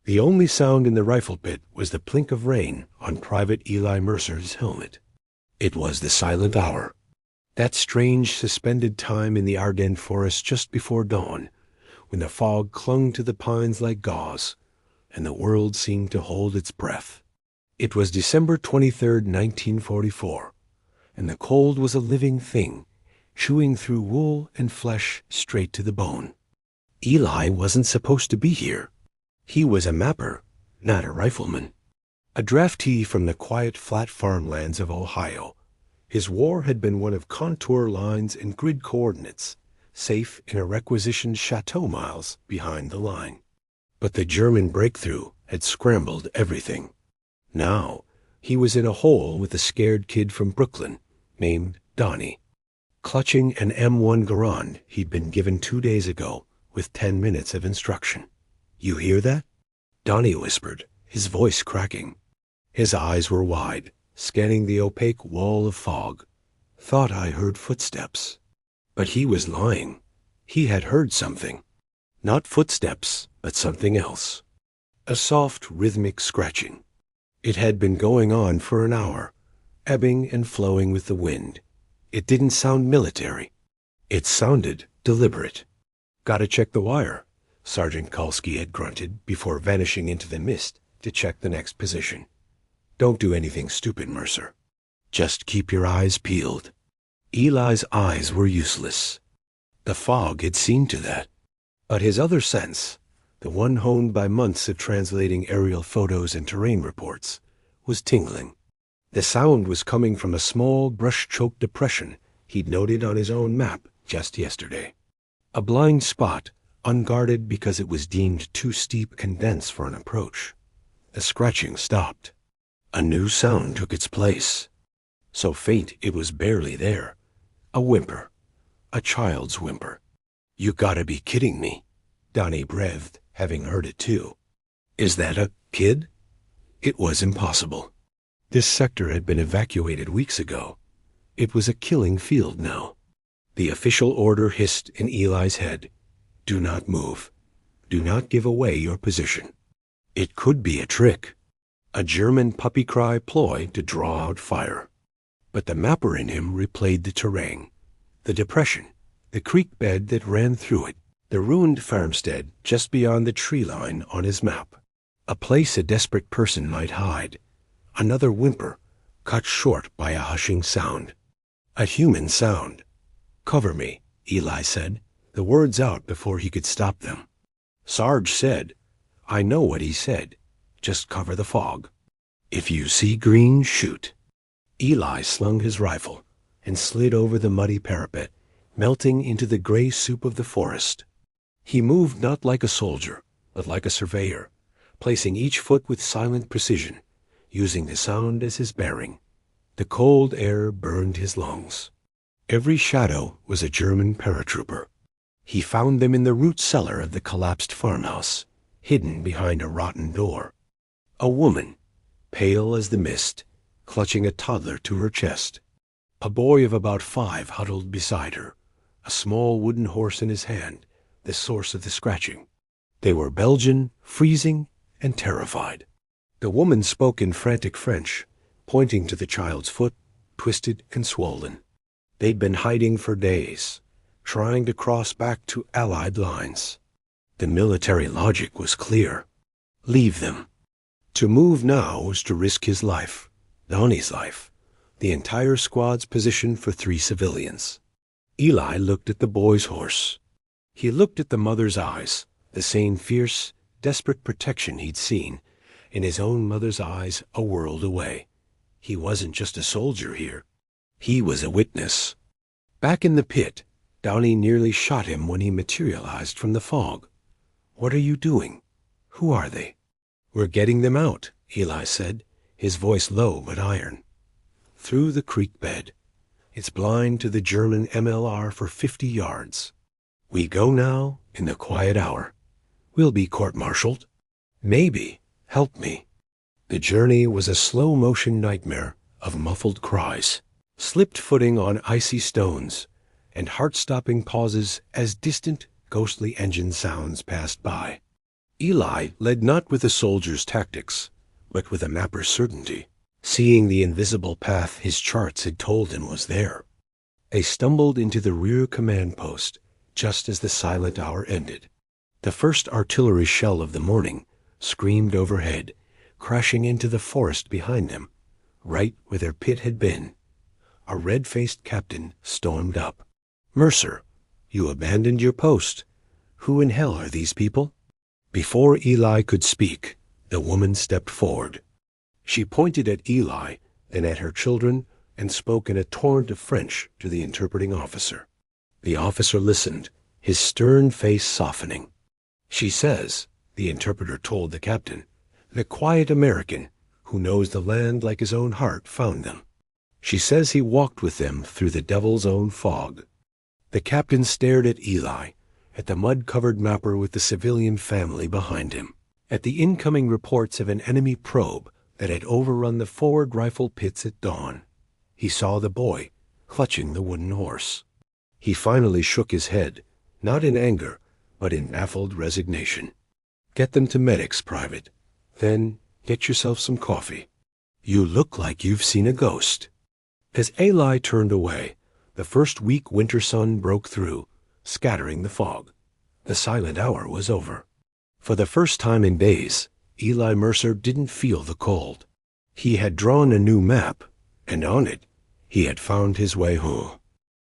The only sound in the rifle pit was the plink of rain on Private Eli Mercer's helmet. It was the silent hour, that strange suspended time in the Ardennes forest just before dawn, when the fog clung to the pines like gauze, and the world seemed to hold its breath. It was December 23rd, 1944, and the cold was a living thing, chewing through wool and flesh straight to the bone. Eli wasn't supposed to be here. He was a mapper, not a rifleman. A draftee from the quiet, flat farmlands of Ohio. His war had been one of contour lines and grid coordinates, safe in a requisitioned chateau miles behind the line. But the German breakthrough had scrambled everything. Now, he was in a hole with a scared kid from Brooklyn named Donnie, clutching an M1 Garand he'd been given 2 days ago with 10 minutes of instruction. "You hear that?" Donnie whispered, his voice cracking. His eyes were wide, scanning the opaque wall of fog. "Thought I heard footsteps." But he was lying. He had heard something. Not footsteps, but something else. A soft, rhythmic scratching. It had been going on for an hour, ebbing and flowing with the wind. It didn't sound military. It sounded deliberate. "Gotta check the wire," Sergeant Kalski had grunted before vanishing into the mist to check the next position. "Don't do anything stupid, Mercer. Just keep your eyes peeled." Eli's eyes were useless. The fog had seen to that. But his other sense, the one honed by months of translating aerial photos and terrain reports, was tingling. The sound was coming from a small, brush-choked depression he'd noted on his own map just yesterday. A blind spot, unguarded because it was deemed too steep and dense for an approach. The scratching stopped. A new sound took its place. So faint it was barely there. A whimper. A child's whimper. "You gotta be kidding me," Donnie breathed, having heard it too. "Is that a kid?" It was impossible. This sector had been evacuated weeks ago. It was a killing field now. The official order hissed in Eli's head. "Do not move. Do not give away your position." It could be a trick. A German puppy cry ploy to draw out fire. But the mapper in him replayed the terrain. The depression, the creek bed that ran through it, the ruined farmstead just beyond the tree line on his map. A place a desperate person might hide. Another whimper, cut short by a hushing sound. A human sound. "Cover me," Eli said, the words out before he could stop them. Sarge said, "I know what he said. Just cover the fog. If you see green, shoot." Eli slung his rifle and slid over the muddy parapet, melting into the gray soup of the forest. He moved not like a soldier, but like a surveyor, placing each foot with silent precision, using the sound as his bearing. The cold air burned his lungs. Every shadow was a German paratrooper. He found them in the root cellar of the collapsed farmhouse, hidden behind a rotten door. A woman, pale as the mist, clutching a toddler to her chest. A boy of about 5 huddled beside her, a small wooden horse in his hand, the source of the scratching. They were Belgian, freezing, and terrified. The woman spoke in frantic French, pointing to the child's foot, twisted and swollen. They'd been hiding for days, trying to cross back to Allied lines. The military logic was clear. Leave them. To move now was to risk his life, Donnie's life, the entire squad's position for 3 civilians. Eli looked at the boy's horse. He looked at the mother's eyes, the same fierce, desperate protection he'd seen in his own mother's eyes a world away. He wasn't just a soldier here. He was a witness. Back in the pit, Donnie nearly shot him when he materialized from the fog. "What are you doing? Who are they?" "We're getting them out," Eli said, his voice low but iron. "Through the creek bed. It's blind to the German MLR for 50 yards. We go now in the quiet hour. We'll be court-martialed. Maybe. Help me." The journey was a slow-motion nightmare of muffled cries, slipped footing on icy stones, and heart-stopping pauses as distant, ghostly engine sounds passed by. Eli led not with a soldier's tactics, but with a mapper's certainty, seeing the invisible path his charts had told him was there. They stumbled into the rear command post just as the silent hour ended. The first artillery shell of the morning screamed overhead, crashing into the forest behind them, right where their pit had been. A red-faced captain stormed up. "Mercer, you abandoned your post. Who in hell are these people?" Before Eli could speak, the woman stepped forward. She pointed at Eli, then at her children, and spoke in a torrent of French to the interpreting officer. The officer listened, his stern face softening. "She says," the interpreter told the captain, "the quiet American, who knows the land like his own heart, found them. She says he walked with them through the devil's own fog." The captain stared at Eli, at the mud-covered mapper with the civilian family behind him, at the incoming reports of an enemy probe that had overrun the forward rifle pits at dawn. He saw the boy clutching the wooden horse. He finally shook his head, not in anger, but in baffled resignation. "Get them to medics, Private. Then get yourself some coffee. You look like you've seen a ghost." As Eli turned away, the first weak winter sun broke through, scattering the fog. The silent hour was over. For the first time in days, Eli Mercer didn't feel the cold. He had drawn a new map, and on it he had found his way home.